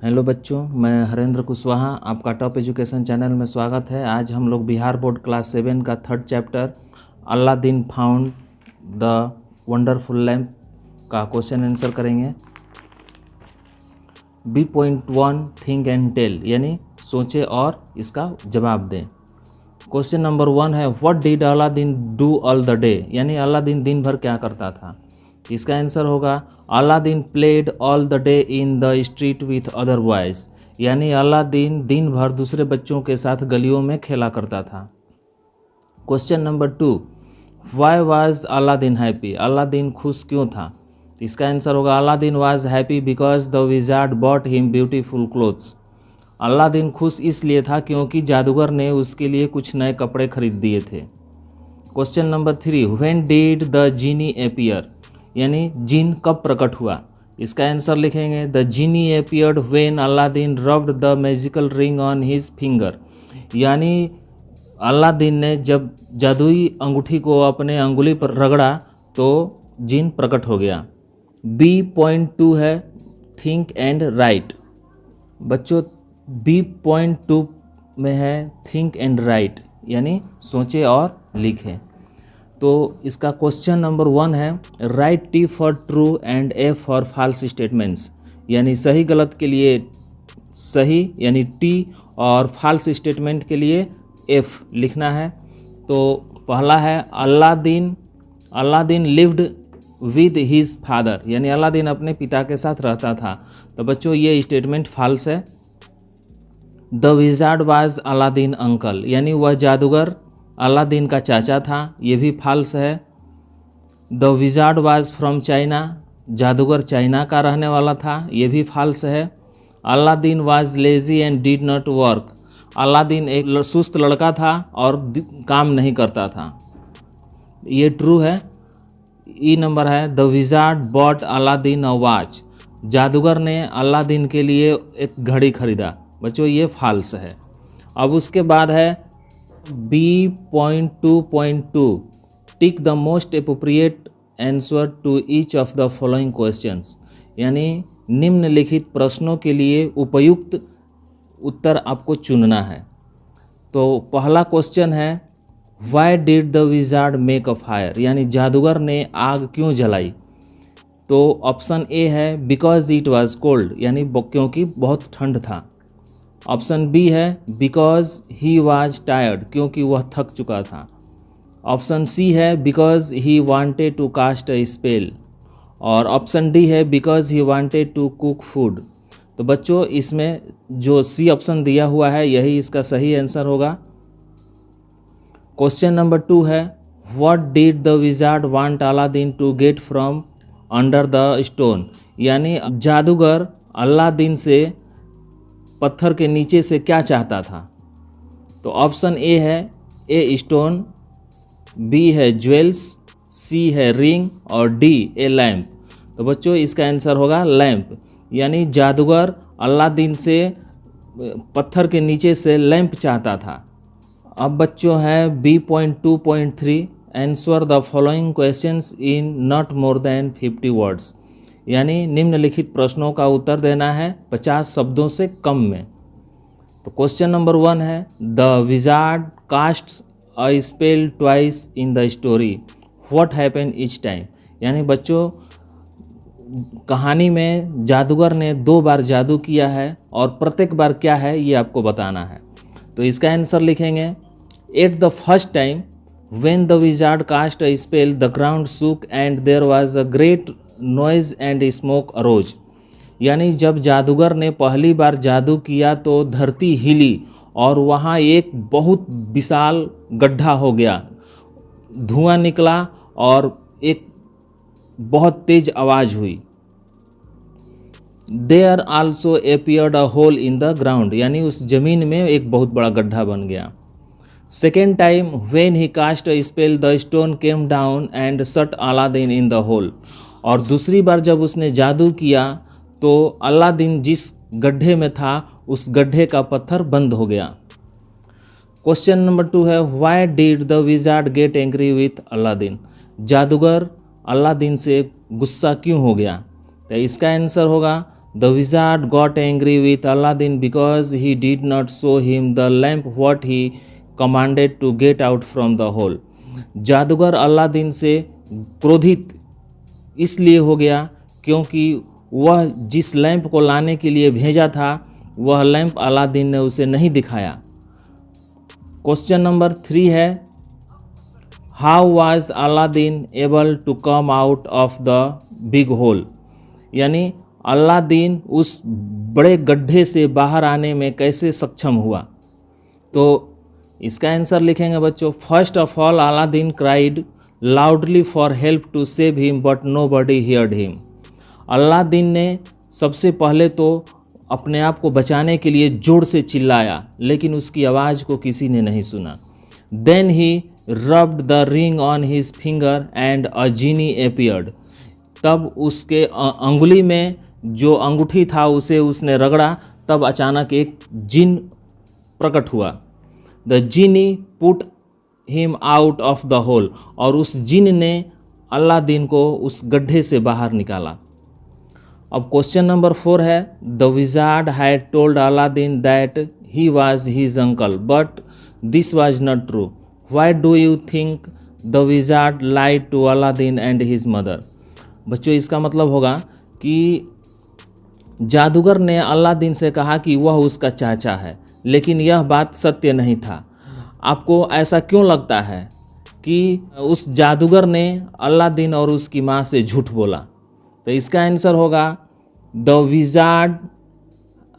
Hello बच्चों, मैं हरेंद्र कुशवाहा, आपका टॉप एजुकेशन चैनल में स्वागत है। आज हम लोग बिहार बोर्ड क्लास 7 का third chapter Aladdin found the wonderful lamp का क्वेश्चन आंसर करेंगे। B.1 थिंक एंड टेल, यानी सोचे और इसका जवाब दें। क्वेश्चन नंबर 1 है what did Aladdin do all the day, यानी अलादीन दिन भर क्या करता था। इसका आंसर होगा Aladdin played all the day in the street with other boys, यानी अलादीन दिन भर दूसरे बच्चों के साथ गलियों में खेला करता था। Question number 2 why was Aladdin happy, Aladdin खुश क्यों था। इसका आंसर होगा Aladdin was happy because the wizard bought him beautiful clothes, Aladdin खुश इसलिए था क्योंकि जादूगर ने उसके लिए कुछ नए कपड़े खरीद दिए थे। Question number 3 when did the genie appear, यानी जिन कब प्रकट हुआ। इसका आंसर लिखेंगे the genie appeared when Aladdin rubbed the magical ring on his finger, यानी अलादीन ने जब जादुई अंगूठी को अपने अंगुली पर रगड़ा तो जिन प्रकट हो गया। B.2 है थिंक एंड राइट। बच्चों B.2 में है थिंक एंड राइट, यानी सोचे और लिखें। तो इसका क्वेश्चन नंबर 1 है write T for true and F for false statements, यानी सही गलत के लिए सही यानी T और फॉल्स स्टेटमेंट के लिए F लिखना है। तो पहला है Aladdin lived with his father, यानी अलादीन अपने पिता के साथ रहता था। तो बच्चों ये स्टेटमेंट फॉल्स है। The wizard was Aladdin uncle, यानी वह जादूगर अलादीन का चाचा था, ये भी फॉल्स है। The wizard was from China, जादूगर चाइना का रहने वाला था, ये भी फॉल्स है। Aladdin was lazy and did not work, Aladdin एक सुस्त लड़का था और काम नहीं करता था, ये ट्रू है। ई नंबर है the wizard bought Aladdin a watch, जादूगर ने अलादीन के लिए एक घड़ी खरीदा। बच्चों ये फॉल्स है। अब उसके बाद है B.2.2 tick the most appropriate answer to each of the following questions, यानी निम्नलिखित प्रश्नों के लिए उपयुक्त उत्तर आपको चुनना है। तो पहला क्वेश्चन है why did the wizard make a fire, यानी जादूगर ने आग क्यों जलाई। तो ऑप्शन ए है बिकॉज इट वाज कोल्ड, यानी क्योंकि बहुत ठंड था। ऑप्शन बी है बिकॉज ही वाज टायर्ड, क्योंकि वह थक चुका था। ऑप्शन सी है because he wanted to cast a spell, और ऑप्शन डी है because he wanted to cook food. तो बच्चों इसमें जो सी ऑप्शन दिया हुआ है यही इसका सही आंसर होगा। क्वेश्चन नंबर 2 है what did the wizard want Aladdin to get from under the stone, यानी जादूगर अलादीन से पत्थर के नीचे से क्या चाहता था। तो ऑप्शन ए है ए स्टोन, बी है ज्वेल्स, सी है रिंग और डी ए लैम्प। तो बच्चों इसका आंसर होगा लैम्प, यानी जादूगर अलादीन से पत्थर के नीचे से लैम्प चाहता था। अब बच्चों है B.2.3 answer the following questions in not more than 50 words, यानी निम्नलिखित प्रश्नों का उत्तर देना है 50 शब्दों से कम में। तो क्वेश्चन नंबर 1 है the wizard castes a spell twice in the story, what happen each time, यानी बच्चों कहानी में जादूगर ने 2 बार जादू किया है और प्रत्येक बार क्या है ये आपको बताना है। तो इसका आंसर लिखेंगे at the first time when the wizard cast a spell the ground shook and there was a great noise and smoke arose, यानी जब जादूगर ने पहली बार जादू किया तो धरती हिली और वहाँ एक बहुत विशाल गड्ढा हो गया, धुआं निकला और एक बहुत तेज आवाज़ हुई। There also appeared a hole in the ground, यानी उस जमीन में एक बहुत बड़ा गड्ढा बन गया। Second time when he cast a spell the stone came down and shut Aladdin in the hole, और दूसरी बार जब उसने जादू किया तो अलादीन जिस गड्ढे में था उस गड्ढे का पत्थर बंद हो गया। क्वेश्चन नंबर 2 है why did the wizard get angry with Aladdin, जादूगर अलादीन से गुस्सा क्यों हो गया। तो इसका आंसर होगा The wizard got angry with Aladdin because he did not show him the lamp what he commanded to get out from the hole. जादूगर अलादीन से क्रोधित इसलिए हो गया क्योंकि वह जिस लैंप को लाने के लिए भेजा था वह लैंप अलादीन ने उसे नहीं दिखाया। क्वेश्चन नंबर 3 है, how was Aladdin able to come out of the big hole, यानी अलादीन उस बड़े गड्ढे से बाहर आने में कैसे सक्षम हुआ। तो इसका आंसर लिखेंगे बच्चों, first of all Aladdin cried loudly for help to save him but nobody heard him. Aladdin ने सबसे पहले तो अपने आप को बचाने के लिए जोर से चिल्लाया लेकिन उसकी आवाज़ को किसी ने नहीं सुना। Then he rubbed the ring on his finger and a genie appeared. तब उसके अंगुली में जो अंगूठी था उसे उसने रगड़ा, तब अचानक एक जिन प्रकट हुआ। The genie put him out of the hole, और उस जिन ने अलादीन को उस गड्ढे से बाहर निकाला। अब क्वेश्चन नंबर 4 है, the wizard had told Aladdin that he was his uncle but this was not true. Why do you think the wizard lied to Aladdin and his mother. बच्चों इसका मतलब होगा कि जादूगर ने अलादीन से कहा कि वह उसका चाचा है, लेकिन यह बात सत्य नहीं था। आपको ऐसा क्यों लगता है कि उस जादूगर ने अलादीन और उसकी माँ से झूठ बोला? तो इसका आंसर होगा, the wizard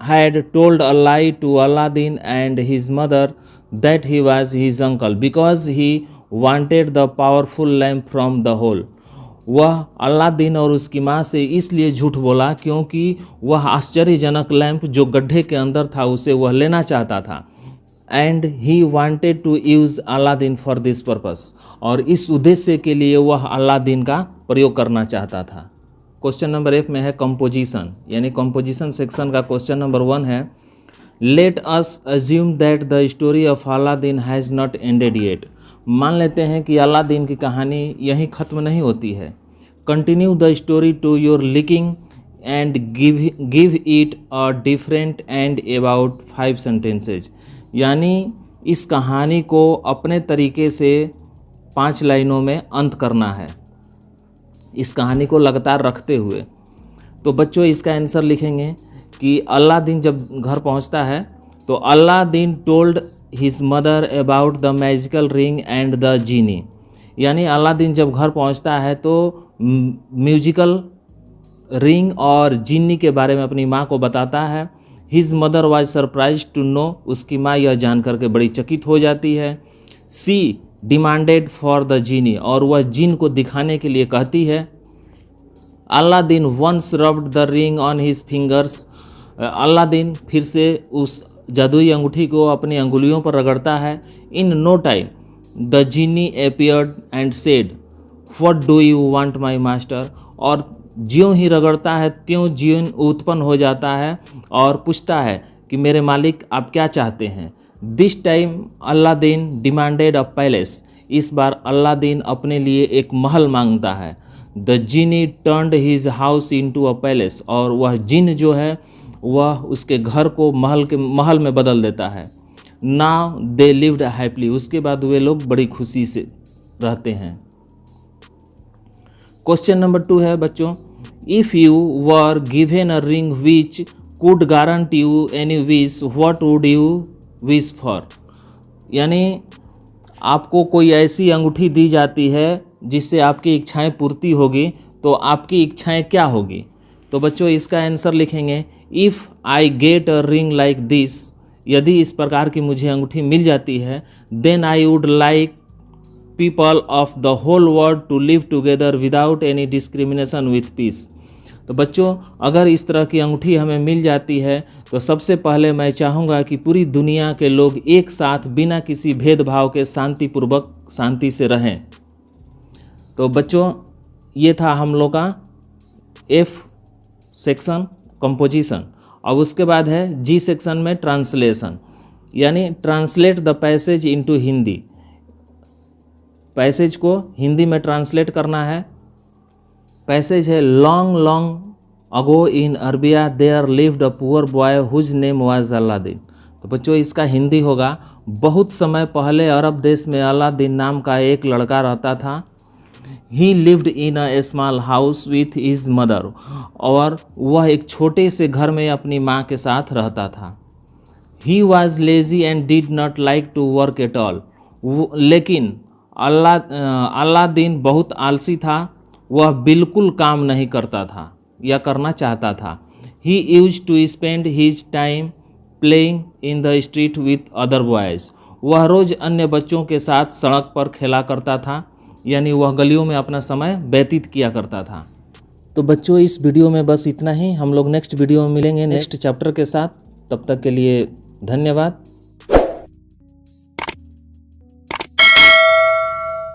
had told a lie to Aladdin and his mother that he was his uncle because he wanted the powerful lamp from the hole. वह अलादीन और उसकी माँ से इसलिए झूठ बोला क्योंकि वह आश्चर्यजनक लैंप जो गड्ढे के अंदर था उसे वह लेना चाहता था। And he wanted to use Aladdin for this purpose, और इस उद्देश्य के लिए वह अलादीन का प्रयोग करना चाहता था। क्वेश्चन नंबर 1 में है कंपोजिशन, यानी कंपोजिशन सेक्शन का क्वेश्चन नंबर 1 है, let us assume that the story of Aladdin has not ended yet. मान लेते हैं कि अलादीन की कहानी यहीं ख़त्म नहीं होती है। Continue the story to your liking and give it a different end about 5 sentences, यानी इस कहानी को अपने तरीके से 5 लाइनों में अंत करना है, इस कहानी को लगातार रखते हुए। तो बच्चों इसका आंसर लिखेंगे कि अलादीन जब घर पहुंचता है तो Aladdin told his mother about the magical ring and the genie, यानी अलादीन जब घर पहुंचता है तो म्यूजिकल रिंग और जीनी के बारे में अपनी माँ को बताता है। His mother was surprise to know, उसकी माँ यह जान करके बड़ी चकित हो जाती है। She demanded for the genie, और वह जिन को दिखाने के लिए कहती है। Aladdin once rubbed the ring on his fingers, Aladdin फिर से उस जादुई अंगूठी को अपनी अंगुलियों पर रगड़ता है। In no time the genie appeared and said what do you want my master, और ज्यों ही रगड़ता है त्यों जिन उत्पन्न हो जाता है और पूछता है कि मेरे मालिक आप क्या चाहते हैं। This time Aladdin demanded a palace, इस बार अलादीन अपने लिए एक महल मांगता है। The genie turned his house into a palace, और वह जिन जो है वह उसके घर को महल में बदल देता है। नाउ दे लिव्ड हैप्पीली, उसके बाद वे लोग बड़ी खुशी से रहते हैं। क्वेश्चन नंबर 2 है बच्चों, if you were given a ring which could guarantee you any wish what would you wish for, यानी आपको कोई ऐसी अंगूठी दी जाती है जिससे आपकी इच्छाएं पूर्ति होगी, तो आपकी इच्छाएं क्या होगी? तो बच्चों इसका आंसर लिखेंगे, if I get a ring like this, यदि इस प्रकार की मुझे अंगूठी मिल जाती है, then I would like people of the whole world to live together without any discrimination with peace. तो बच्चों अगर इस तरह की अंगूठी हमें मिल जाती है तो सबसे पहले मैं चाहूँगा कि पूरी दुनिया के लोग एक साथ बिना किसी भेदभाव के शांतिपूर्वक शांति से रहें। तो बच्चों ये था हम लोग का एफ सेक्शन कंपोजिशन। अब उसके बाद है जी सेक्शन में ट्रांसलेशन, यानी translate the passage into Hindi, passage को हिंदी में ट्रांसलेट करना है। पैसेज है long long ago in Arabia there lived a poor boy whose name was Aladdin. तो बच्चों इसका हिंदी होगा, बहुत समय पहले अरब देश में अलादीन नाम का एक लड़का रहता था। ही lived in a small house with his mother, और वह एक छोटे से घर में अपनी माँ के साथ रहता था। He was lazy and did not like to work at all, लेकिन अलादीन बहुत आलसी था, वह बिल्कुल काम नहीं करता था या करना चाहता था। He use to spend his time playing in the street with other boys, वह रोज़ अन्य बच्चों के साथ सड़क पर खेला करता था, यानी वह गलियों में अपना समय व्यतीत किया करता था। तो बच्चों इस वीडियो में बस इतना ही, हम लोग नेक्स्ट वीडियो में मिलेंगे नेक्स्ट चैप्टर के साथ। तब तक के लिए धन्यवाद।